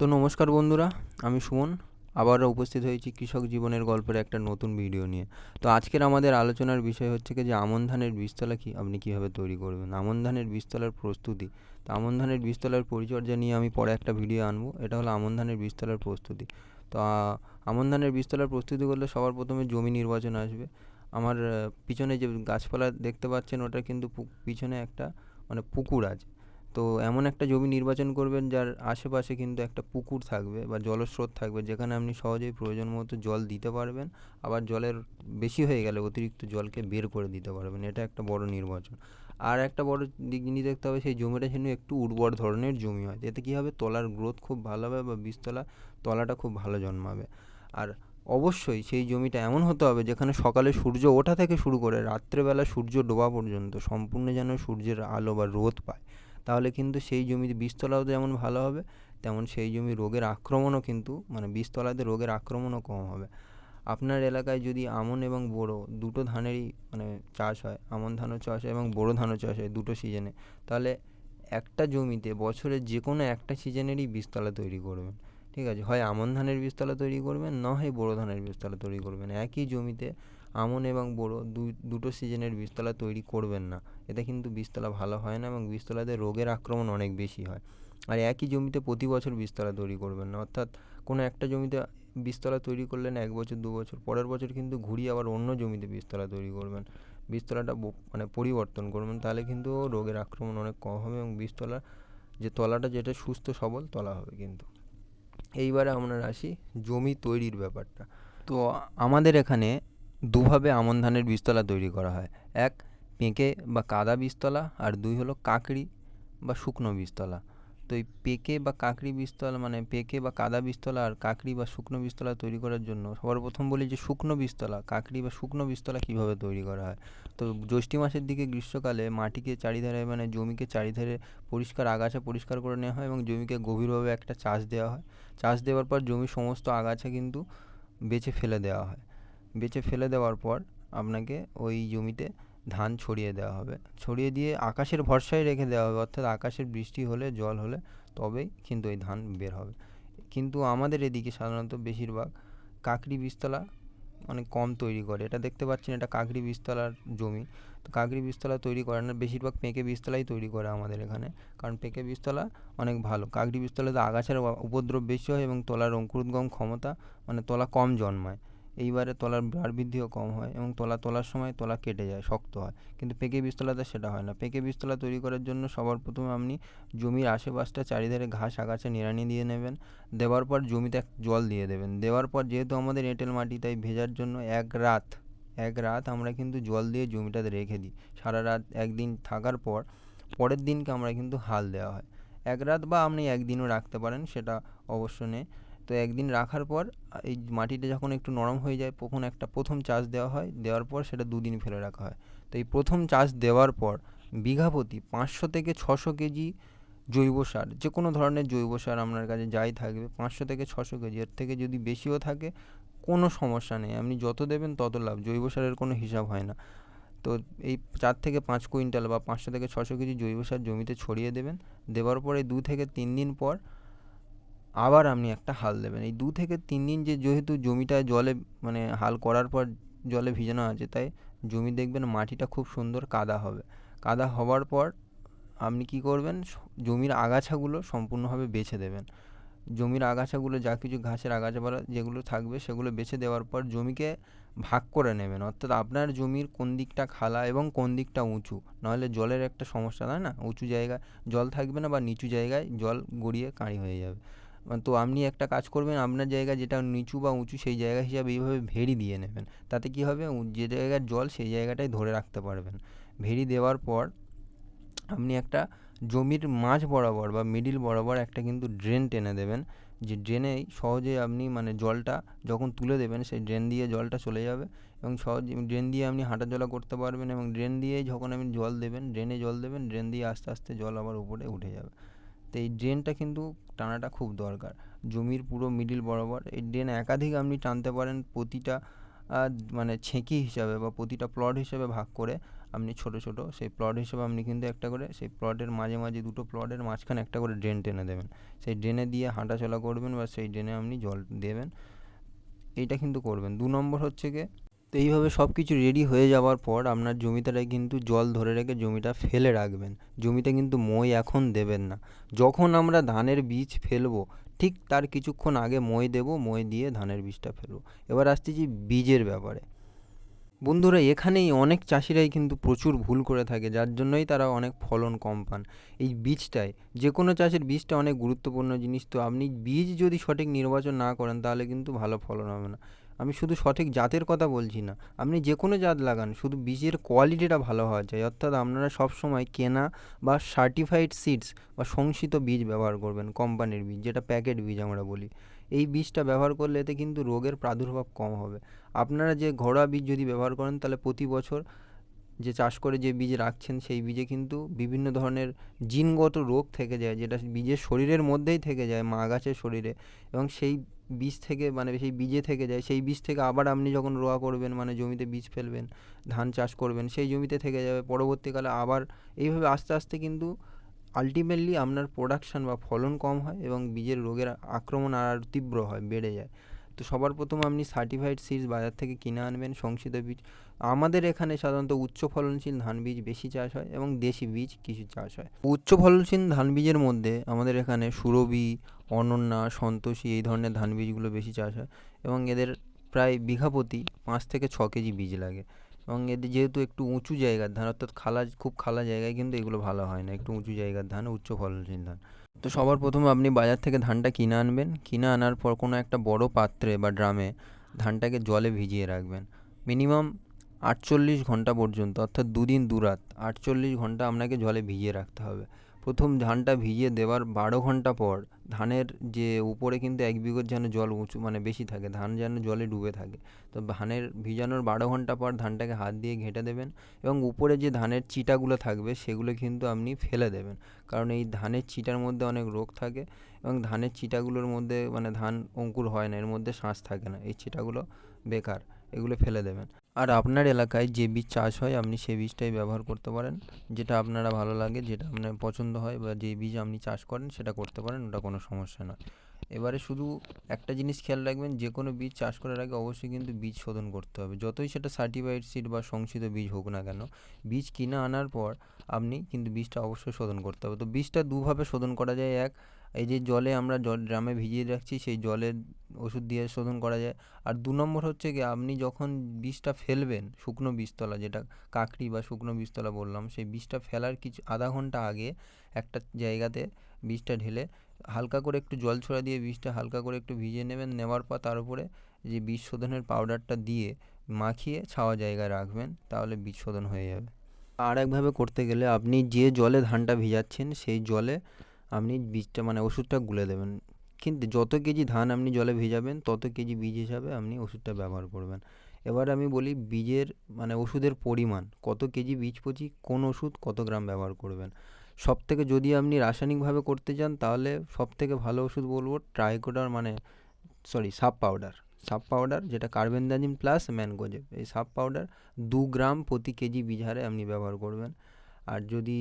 তো নমস্কার বন্ধুরা, আমি সুমন আবারও উপস্থিত হয়েছি কৃষক জীবনের গল্পের একটা নতুন ভিডিও নিয়ে। তো আজকের আমাদের আলোচনার বিষয় হচ্ছে কি যে আমন ধানের বীজতলা আপনি কীভাবে তৈরি করবেন, আমন ধানের বীজতলার প্রস্তুতি। তো আমন ধানের বীজতলার পরিচর্যা নিয়ে আমি পরে একটা ভিডিও আনবো। এটা হলো আমন ধানের বীজতলার প্রস্তুতি। তো আমন ধানের বীজতলার প্রস্তুতি করলে সবার প্রথমে জমি নির্বাচন আসবে। আমার পিছনে যে গাছপালা দেখতে পাচ্ছেন ওটা কিন্তু পিছনে একটা পুকুর আছে। তো এমন একটা জমি নির্বাচন করবেন যার আশেপাশে কিন্তু একটা পুকুর থাকবে বা জলস্রোত থাকবে, যেখানে আপনি সহজেই প্রয়োজন মতো জল দিতে পারবেন। আবার জলের বেশি হয়ে গেলে অতিরিক্ত জলকে বের করে দিতে পারবেন। এটা একটা বড় নির্বাচন। আর একটা বড় দিক জিনিস দেখতে হবে, সেই জমিটা যেন একটু উর্বর ধরনের জমি হয়। এতে কী হবে, তলার গ্রোথ খুব ভালো হবে বা তলাটা খুব ভালো জন্মাবে। আর অবশ্যই সেই জমিটা এমন হতে হবে যেখানে সকালে সূর্য ওঠা থেকে শুরু করে রাত্রেবেলা সূর্য ডোবা পর্যন্ত সম্পূর্ণ যেন সূর্যের আলো বা রোদ পায়। তাহলে কিন্তু সেই জমির বীজতলাও যেমন ভালো হবে, তেমন সেই জমি রোগের আক্রমণও কিন্তু বীজতলাতে রোগের আক্রমণও কম হবে। আপনার এলাকায় যদি আমন এবং বোরো দুটো ধানেরই চাষ হয়, আমন ধানও চাষ হয় এবং বোরো ধানও চাষ হয় দুটো সিজনে, তাহলে একটা জমিতে বছরের যে কোনো একটা সিজনেরই বীজতলা তৈরি করবেন। ঠিক আছে, হয় আমন ধানের বীজতলা তৈরি করবেন, না হয় বোরো ধানের বীজতলা তৈরি করবেন। একই জমিতে আমন এবং বোরো দুটো সিজনের বীজতলা তৈরি করবেন না। এতে কিন্তু বীজতলা ভালো হয় না এবং বীজতলাতে রোগের আক্রমণ অনেক বেশি হয়। আর একই জমিতে প্রতি বছর বীজতলা তৈরি করবেন না। অর্থাৎ কোনো একটা জমিতে বীজতলা তৈরি করলেন 1 বছর 2 বছর, পরের বছর কিন্তু ঘুরিয়ে আবার অন্য জমিতে বীজতলা তৈরি করবেন। বীজতলাটা পরিবর্তন করবেন, তাহলে কিন্তু রোগের আক্রমণ অনেক কম হবে এবং বীজতলা যে তলাটা যেটা সুস্থ সবল তলা হবে। কিন্তু এইবারে আমরা আসি জমি তৈরির ব্যাপারটা। তো আমাদের এখানে দুভাবে আমন ধানের বীজতলা তৈরি করা হয়। এক, পেঁকে বা কাদা বীজতলা, আর 2 হলো কাঁকড়ি বা শুকনো বীজতলা। তো এই পেঁকে বা কাঁকড়ি বীজতলা পেঁকে বা কাদা বীজতলা আর কাঁকড়ি বা শুকনো বীজতলা তৈরি করার জন্য সবার প্রথম বলি যে শুকনো বীজতলা, কাঁকড়ি বা শুকনো বীজতলা কীভাবে তৈরি করা হয়। তো জ্যৈষ্ঠ মাসের দিকে গ্রীষ্মকালে মাটিকে চারিধারে জমিকে চারিধারে আগাছা পরিষ্কার করে নেওয়া হয় এবং জমিকে গভীরভাবে একটা চাষ দেওয়া হয়। চাষ দেওয়ার পর জমির সমস্ত আগাছা কিন্তু বেছে ফেলে দেওয়া হয়। বেছে ফেলে দেওয়ার পর আপনাকে ওই জমিতে ধান ছড়িয়ে দেওয়া হবে। ছড়িয়ে দিয়ে আকাশের ভরসায় রেখে দেওয়া হবে, অর্থাৎ আকাশের বৃষ্টি হলে, জল হলে তবেই কিন্তু ওই ধান বের হবে। কিন্তু আমাদের এদিকে সাধারণত বেশিরভাগ কাঁকড়ি বীজতলা অনেক কম তৈরি করে। এটা দেখতে পাচ্ছেন, এটা কাঁকড়ি বীজতলার জমি। তো কাঁকড়ি বীজতলা তৈরি করে না, বেশিরভাগ পেঁকে বীজতলাই তৈরি করে আমাদের এখানে। কারণ পেঁকে বীজতলা অনেক ভালো। কাঁকড়ি বীজতলাতে আগাছার উপদ্রব বেশি হয় এবং তলার অঙ্কুরোদ্গম ক্ষমতা তলা কম জন্মায়। এইবারে তলার বাড় বৃদ্ধিও কম হয় এবং তোলার সময় তলা কেটে যায়, শক্ত হয়। কিন্তু পেঁকে বীজতলাতে সেটা হয় না। পেঁকে বীজতলা তৈরি করার জন্য সবার প্রথমে আপনি জমির আশেপাশটা চারিধারে ঘাস আগাছা নিড়ানি দিয়ে নেবেন। দেওয়ার পর জমিতে জল দিয়ে দেবেন। দেওয়ার পর যেহেতু আমাদের এঁটেল মাটি, তাই ভেজার জন্য এক রাত আমরা কিন্তু জল দিয়ে জমিটাতে রেখে দিই। সারা রাত একদিন থাকার পর পরের দিনকে আমরা কিন্তু হাল দেওয়া হয়। এক রাত বা আপনি একদিনও রাখতে পারেন, সেটা অবশ্য নেই। তো একদিন রাখার পর এই মাটিটা যখন একটু নরম হয়ে যায়, প্রথম চাষ দেওয়া হয়। দেওয়ার পর সেটা 2 দিন ফেলে রাখা হয়। তো এই প্রথম চাষ দেওয়ার পর বিঘা প্রতি 500 থেকে 600 কেজি জৈব সার, যে কোনো ধরনের জৈব সার আপনার কাছে যাই থাকবে, 500 থেকে 600 কেজি, এর থেকে যদি বেশিও থাকে কোনো সমস্যা নেই, আপনি যত দেবেন তত লাভ। জৈব সারের কোনো হিসাব হয় না। তো এই 4 থেকে 5 কুইন্টাল বা 500 থেকে 600 কেজি জৈব সার জমিতে ছড়িয়ে দেবেন। দেওয়ার পরে 2 থেকে 3 দিন পর আবার আপনি একটা হাল দেবেন। এই 2 থেকে 3 দিন যেহেতু জমিটা জলে হাল করার পর জলে ভিজানো আছে, তাই জমি দেখবেন মাটিটা খুব সুন্দর কাদা হবে। কাদা হওয়ার পর আপনি কী করবেন, জমির আগাছাগুলো সম্পূর্ণভাবে বেছে দেবেন। জমির আগাছাগুলো, যা কিছু ঘাসের আগাছাপালা যেগুলো থাকবে সেগুলো বেছে দেওয়ার পর জমিকে ভাগ করে নেবেন। অর্থাৎ আপনার জমির কোন দিকটা খালা এবং কোন দিকটা উঁচু, নাহলে জলের একটা সমস্যা, তাই না? উঁচু জায়গায় জল থাকবে না বা নিচু জায়গায় জল গড়িয়ে কাঁড়ি হয়ে যাবে। তো আপনি একটা কাজ করবেন, আপনার জায়গা যেটা নিচু বা উঁচু সেই জায়গা হিসাবে এইভাবে ভেড়ি দিয়ে নেবেন। তাতে কী হবে, যে জায়গার জল সেই জায়গাটাই ধরে রাখতে পারবেন। ভেড়ি দেওয়ার পর আপনি একটা জমির মাঝ বরাবর বা মিডিল বরাবর একটা কিন্তু ড্রেন টেনে দেবেন। যে ড্রেনেই সহজে আপনি জলটা যখন তুলে দেবেন, সেই ড্রেন দিয়ে জলটা চলে যাবে এবং সহজে ড্রেন দিয়ে আপনি হাঁটা চলা করতে পারবেন। এবং ড্রেন দিয়েই যখন আপনি জল দেবেন, ড্রেনে জল দেবেন, ড্রেন দিয়ে আস্তে আস্তে জল আবার উপরে উঠে যাবে। তো এই ড্রেনটা কিন্তু টানাটা খুব দরকার জমির পুরো মিডিল বরাবর। এই ড্রেন একাধিক আপনি টানতে পারেন, প্রতিটা ছেঁকি হিসাবে বা প্রতিটা প্লট হিসাবে ভাগ করে আপনি ছোট ছোট সেই প্লট হিসেবে আপনি কিন্তু একটা করে সেই প্লটের মাঝে মাঝে দুটো প্লটের মাঝখানে একটা করে ড্রেন টেনে দেবেন। সেই ড্রেনে দিয়ে হাঁটাচলা করবেন বা সেই ড্রেনে আপনি জল দেবেন, এইটা কিন্তু করবেন। 2 নম্বর হচ্ছে গিয়ে, তো এইভাবে সব কিছু রেডি হয়ে যাওয়ার পর আপনার জমিটায় কিন্তু জল ধরে রেখে জমিটা ফেলে রাখবেন। জমিতে কিন্তু মই এখন দেবেন না। যখন আমরা ধানের বীজ ফেলবো ঠিক তার কিছুক্ষণ আগে মই দেব, মই দিয়ে ধানের বীজটা ফেলবো। এবার আসতেছি বীজের ব্যাপারে। বন্ধুরা, এখানেই অনেক চাষিরাই কিন্তু প্রচুর ভুল করে থাকে, যার জন্যই তারা অনেক ফলন কম পান। এই বীজটাই, যে কোনো চাষের বীজটা অনেক গুরুত্বপূর্ণ জিনিস। তো আপনি বীজ যদি সঠিক নির্বাচন না করেন তাহলে কিন্তু ভালো ফলন হবে না। আমি শুধু সঠিক জাতের কথা বলছি না, আপনি যে কোনো জাত লাগান, শুধু বীজের কোয়ালিটিটা ভালো হওয়া চাই। অর্থাৎ আপনারা সবসময় কেনা বা সার্টিফাইড সিডস বা শংসিত বীজ ব্যবহার করবেন, কোম্পানির বীজ, যেটা প্যাকেট বীজ আমরা বলি। এই বীজটা ব্যবহার করলে এতে কিন্তু রোগের প্রাদুর্ভাব কম হবে। আপনারা যে ঘরোয়া বীজ যদি ব্যবহার করেন তাহলে প্রতি বছর যে চাষ করে যে বীজ রাখছেন সেই বীজে কিন্তু বিভিন্ন ধরনের জিনগত রোগ থেকে যায়, যেটা বীজের শরীরের মধ্যেই থেকে যায়, মা গাছের শরীরে, এবং সেই বীজ থেকে মানে সেই বীজে থেকে যায়। সেই বীজ থেকে আবার আপনি যখন রোয়া করবেন, মানে জমিতে বীজ ফেলবেন, ধান চাষ করবেন, সেই জমিতে থেকে যাবে। পরবর্তীকালে আবার এইভাবে আস্তে আস্তে কিন্তু আলটিমেটলি আপনার প্রোডাকশান বা ফলন কম হয় এবং বীজের রোগের আক্রমণ আর তীব্র হয়, বেড়ে যায়। তো সবার প্রথম আপনি সার্টিফাইড সিডস বাজার থেকে কিনে আনবেন, শংসিত বীজ। আমাদের এখানে সাধারণত উচ্চ ফলনশীল ধান বীজ বেশি চাষ হয় এবং দেশি বীজ কিছু চাষ হয়। উচ্চ ফলনশীল ধান বীজের মধ্যে আমাদের এখানে সুরভি, অনন্যা, সন্তোষী এই ধরনের ধান বীজগুলো বেশি চাষ হয় এবং এদের প্রায় বিঘা প্রতি 5 থেকে 6 কেজি বীজ লাগে। এবং এদের যেহেতু একটু উঁচু জায়গার ধান, অর্থাৎ খুব খালা জায়গায় কিন্তু এগুলো ভালো হয় না, একটু উঁচু জায়গার ধান, উচ্চ ফলনশীল ধান। তো সবার প্রথমে আপনি বাজার থেকে ধানটা কিনে আনবেন। কিনে আনার পর কোনো একটা বড় পাত্রে বা ড্রামে ধানটাকে জলে ভিজিয়ে রাখবেন মিনিমাম 48 ঘন্টা পর্যন্ত, অর্থাৎ 2 দিন 2 রাত, 48 ঘন্টা আপনাকে জলে ভিজিয়ে রাখতে হবে। প্রথম ধানটা ভিজিয়ে দেওয়ার 12 ঘন্টা পর ধানের যে উপরে কিন্তু 1 বিঘর যেন জল উঁচু মানে বেশি থাকে, ধান যেন জলে ডুবে থাকে। তো ধানের ভিজানোর 12 ঘন্টা পর ধানটাকে হাত দিয়ে ঘেঁটে দেবেন এবং উপরে যে ধানের চিটাগুলো থাকবে সেগুলো কিন্তু আপনি ফেলে দেবেন। কারণ এই ধানের চিটার মধ্যে অনেক রোগ থাকে এবং ধানের চিটাগুলোর মধ্যে মানে ধান অঙ্কুর হয় না, এর মধ্যে শ্বাস থাকে না, এই চিটাগুলো বেকার, এগুলো ফেলে দেবেন। আর আপনার এলাকায় যে বীজ চাষ হয় আপনি সেই বীজটাই ব্যবহার করতে পারেন, যেটা আপনারা ভালো লাগে, যেটা আপনার পছন্দ হয়, বা যে বীজ আপনি চাষ করেন সেটা করতে পারেন, ওটা কোনো সমস্যা নয়। এবারে শুধু একটা জিনিস খেয়াল রাখবেন, যে কোনো বীজ চাষ করার আগে অবশ্যই কিন্তু বীজ শোধন করতে হবে, যতই সেটা সার্টিফাইড সিড বা শংসিত বীজ হোক না কেন। বীজ কিনে আনার পর আপনি কিন্তু বীজটা অবশ্যই শোধন করতে হবে। তো বীজটা দুভাবে শোধন করা যায়। এক, এই যে জলে আমরা ড্রামে ভিজিয়ে রাখছি সেই জলের ওষুধ দিয়ে শোধন করা যায়। আর 2 নম্বর হচ্ছে কি, আপনি যখন বীজটা ফেলবেন, শুকনো বীজতলা, যেটা কাকড়ি বা শুকনো বীজতলা বললাম, সেই বীজটা ফেলার কিছু আধা ঘন্টা আগে একটা জায়গাতে বীজটা ঢেলে হালকা করে একটু জল ছড়া দিয়ে বীজটা হালকা করে একটু ভিজিয়ে নেবেন। নেওয়ার পর তার উপরে যে বীজ শোধনের পাউডারটা দিয়ে মাখিয়ে ছাওয়া জায়গায় রাখবেন, তাহলে বীজ শোধন হয়ে যাবে। আর একভাবে করতে গেলে আপনি যে জলে ধানটা ভিজাচ্ছেন সেই জলে আপনি বীজটা মানে ওষুধটা গুলে দেবেন। কিন্তু যত কেজি ধান আপনি জলে ভিজাবেন তত কেজি বীজ হিসাবে আপনি ওষুধটা ব্যবহার করবেন। এবার আমি বলি বীজের মানে ওষুধের পরিমাণ, কত কেজি বীজ প্রতি কোন ওষুধ কত গ্রাম ব্যবহার করবেন। সবথেকে যদি আপনি রাসায়নিকভাবে করতে চান তাহলে সবথেকে ভালো ওষুধ বলবো ট্রাইকোডার মানে সাব পাউডার। সাব পাউডার যেটা কার্বেনডাজিম প্লাস ম্যানকোজেব, এই সাব পাউডার 2 গ্রাম প্রতি কেজি বীজ হারে আপনি ব্যবহার করবেন। আর যদি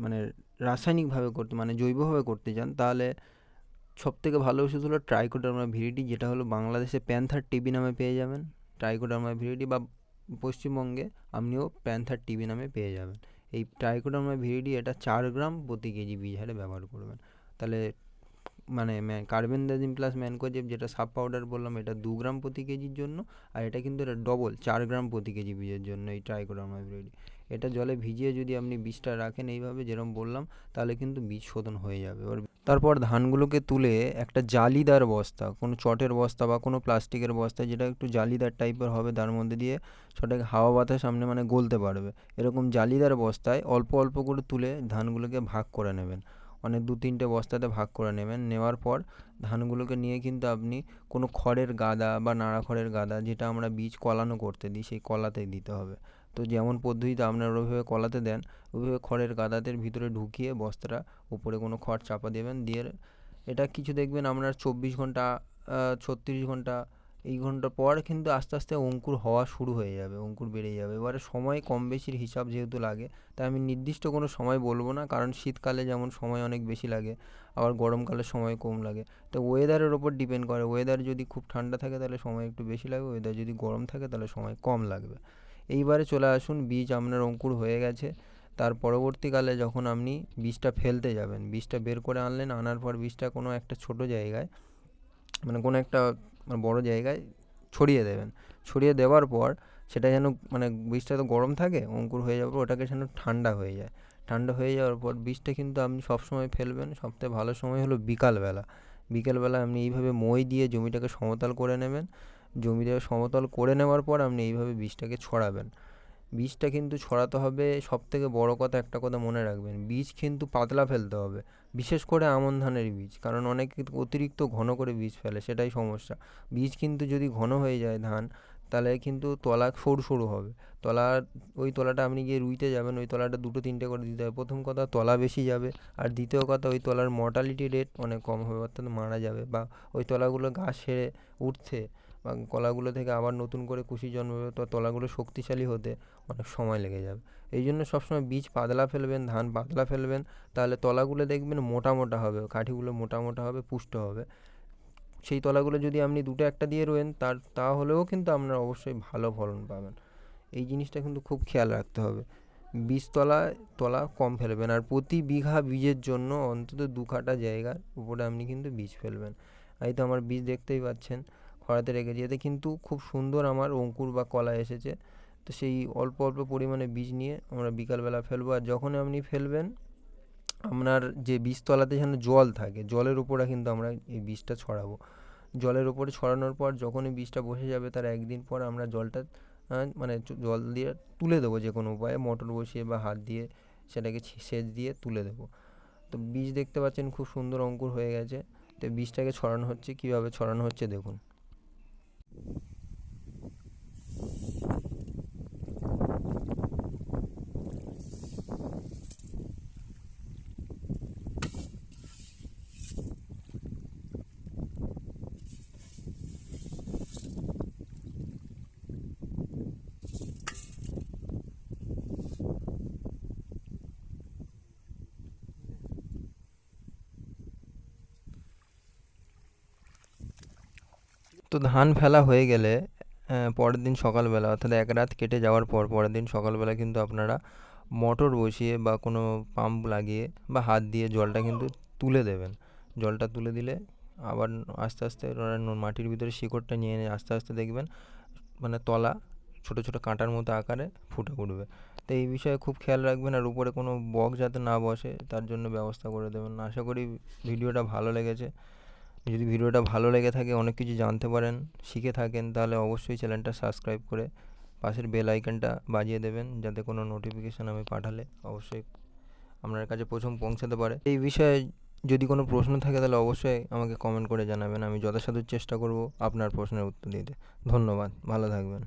মানে রাসায়নিকভাবে করতে মানে জৈবভাবে করতে চান তাহলে সবথেকে ভালো ওষুধ হলো ট্রাইকোডার্মা ভিরিডি, যেটা হলো বাংলাদেশে প্যান্থার টিবি নামে পেয়ে যাবেন। ট্রাইকোডার্মা ভিরিডি, বা পশ্চিমবঙ্গে আপনিও প্যান্থার টিবি নামে পেয়ে যাবেন। এই ট্রাইকোডার্মা ভিরিডি এটা 4 গ্রাম প্রতি কেজি বীজ হারে ব্যবহার করবেন। তাহলে মানে কার্বেনডাজিম প্লাস ম্যানকোজেব যেটা সাব পাউডার বললাম এটা 2 গ্রাম প্রতি কেজির জন্য, আর এটা কিন্তু এটা ডবল 4 গ্রাম প্রতি কেজি বীজের জন্য এই ট্রাইকোডার্মা ভিরিডি। এটা জলে ভিজিয়ে যদি আপনি বীজটা রাখেন এইভাবে যেরকম বললাম, তাহলে কিন্তু বীজ শোধন হয়ে যাবে। এবার তারপর ধানগুলোকে তুলে একটা জালিদার বস্তা, কোনো চটের বস্তা বা কোনো প্লাস্টিকের বস্তা যেটা একটু জালিদার টাইপের হবে, তার মধ্যে দিয়ে সেটাকে হাওয়া বাতাস সামনে মানে গলতে পারবে, এরকম জালিদার বস্তায় অল্প অল্প করে তুলে ধানগুলোকে ভাগ করে নেবেন। 2-3টে বস্তাতে ভাগ করে নেবেন। নেওয়ার পর ধানগুলোকে নিয়ে কিন্তু আপনি কোনো খড়ের গাদা বা নাড়া খড়ের গাদা, যেটা আমরা বীজ কলানো করতে দিই, সেই কলাতেই দিতে হবে। তো যেমন পদ্ধতিতে আপনারা ওইভাবে কলাতে দেন, ওইভাবে খড়ের গাদাতের ভিতরে ঢুকিয়ে বস্তাটা উপরে কোনো খড় চাপা দেবেন। দিয়ে এটা কিছু দেখবেন আপনার 24 ঘন্টা 36 ঘন্টা এই ঘন্টা পর কিন্তু আস্তে আস্তে অঙ্কুর হওয়া শুরু হয়ে যাবে, অঙ্কুর বেড়ে যাবে। এবারে সময় কম বেশির হিসাব যেহেতু লাগে, তাই আমি নির্দিষ্ট কোনো সময় বলবো না, কারণ শীতকালে যেমন সময় অনেক বেশি লাগে, আবার গরমকালে সময় কম লাগে। তো ওয়েদারের ওপর ডিপেন্ড করে, ওয়েদার যদি খুব ঠান্ডা থাকে তাহলে সময় একটু বেশি লাগবে, ওয়েদার যদি গরম থাকে তাহলে সময় কম লাগবে। এইবারে চলে আসুন, বীজ আপনার অঙ্কুর হয়ে গেছে, তার পরবর্তীকালে যখন আপনি বীজটা ফেলতে যাবেন, বীজটা বের করে আনলেন, আনার পর বীজটা কোনো একটা ছোট জায়গায়, মানে কোনো একটা বড় জায়গায় ছড়িয়ে দেবেন। ছড়িয়ে দেওয়ার পর সেটা যেন, মানে বীজটা তো গরম থাকে, অঙ্কুর হয়ে যাওয়ার পর ওটাকে যেন ঠান্ডা হয়ে যায়। ঠান্ডা হয়ে যাওয়ার পর বীজটা কিন্তু আপনি সবসময় ফেলবেন, সবথেকে ভালো সময় হলো বিকালবেলা। বিকেলবেলা আপনি এইভাবে মই দিয়ে জমিটাকে সমতল করে নেবেন। জমিটাকে সমতল করে নেওয়ার পর আপনি এইভাবে বীজটাকে ছড়াবেন। বীজটা কিন্তু ছড়াতে হবে, সবথেকে বড় কথা একটা কথা মনে রাখবেন, বীজ কিন্তু পাতলা ফেলতে হবে, বিশেষ করে আমন ধানের বীজ, কারণ অনেকে অতিরিক্ত ঘন করে বীজ ফেলে, সেটাই সমস্যা। বীজ কিন্তু যদি ঘন হয়ে যায় ধান, তাহলে কিন্তু তলা সরু সরু হবে। তলা, ওই তলাটা আপনি গিয়ে রুইতে যাবেন, ওই তলাটা 2-3টে করে দিতে হবে। প্রথম কথা তলা বেশি যাবে, আর দ্বিতীয় কথা ওই তলার মর্টালিটি রেট অনেক কম হবে, অর্থাৎ মারা যাবে, বা ওই তলাগুলো গাছ সেরে উঠতে বা কলাগুলো থেকে আবার নতুন করে কুশি জন্মাবে, তো তলাগুলো শক্তিশালী হতে অনেক সময় লেগে যাবে। এই জন্য সবসময় বীজ পাতলা ফেলবেন, ধান পাতলা ফেলবেন, তাহলে তলাগুলো দেখবেন মোটা মোটা হবে, কাঠিগুলো মোটা মোটা হবে, পুষ্ট হবে। সেই তলাগুলো যদি আপনি 2-1টা দিয়ে রোয়েন, তাহলেও কিন্তু আপনারা অবশ্যই ভালো ফলন পাবেন। এই জিনিসটা কিন্তু খুব খেয়াল রাখতে হবে। তলা কম ফেলবেন, আর প্রতি বিঘা বীজের জন্য অন্তত 2 কাঠা জায়গার উপরে আপনি কিন্তু বীজ ফেলবেন। এই তো আমার বীজ দেখতেই পাচ্ছেন, খরাতে রেখেছি, এতে কিন্তু খুব সুন্দর আমার অঙ্কুর বা কলা এসেছে। তো সেই অল্প অল্প পরিমাণে বীজ নিয়ে আমরা বিকালবেলা ফেলবো। আর যখন আপনি ফেলবেন, আপনার যে বীজতলাতে যেন জল থাকে, জলের উপরে কিন্তু আমরা এই বীজটা ছড়াবো। জলের উপরে ছড়ানোর পর যখনই বীজটা বসে যাবে, তার একদিন পর আমরা জলটা মানে জল দিয়ে তুলে দেবো, যে কোনো উপায়ে মোটর বসিয়ে বা হাত দিয়ে সেটাকে সেচ দিয়ে তুলে দেবো। তো বীজ দেখতে পাচ্ছেন খুব সুন্দর অঙ্কুর হয়ে গেছে। তো বীজটাকে ছড়ানো হচ্ছে, কীভাবে ছড়ানো হচ্ছে দেখুন। তো ধান ফেলা হয়ে গেলে পরের দিন সকালবেলা, অর্থাৎ এক রাত কেটে যাওয়ার পর পরের দিন সকালবেলা কিন্তু আপনারা মোটর বসিয়ে বা কোনো পাম্প লাগিয়ে বা হাত দিয়ে জলটা কিন্তু তুলে দেবেন। জলটা তুলে দিলে আবার আস্তে আস্তে ওরা মাটির ভিতরে শিকড়টা নিয়ে নিয়ে আস্তে আস্তে দেখবেন, মানে তলা ছোটো ছোটো কাঁটার মতো আকারে ফুটে উঠবে। তো এই বিষয়ে খুব খেয়াল রাখবেন, আর উপরে কোনো বক যাতে না বসে তার জন্য ব্যবস্থা করে দেবেন। আশা করি ভিডিওটা ভালো লেগেছে। যদি ভিডিওটা ভালো লেগে থাকে, অনেক কিছু জানতে পারেন, শিখে থাকেন, তাহলে অবশ্যই চ্যানেলটা সাবস্ক্রাইব করে পাশের বেল আইকনটা বাজিয়ে দেবেন, যাতে কোনো নোটিফিকেশান আমি পাঠালে অবশ্যই আপনার কাছে প্রথম পৌঁছাতে পারে। এই বিষয়ে যদি কোনো প্রশ্ন থাকে তাহলে অবশ্যই আমাকে কমেন্ট করে জানাবেন, আমি যথাসাধ্য চেষ্টা করব আপনার প্রশ্নের উত্তর দিতে। ধন্যবাদ, ভালো থাকবেন।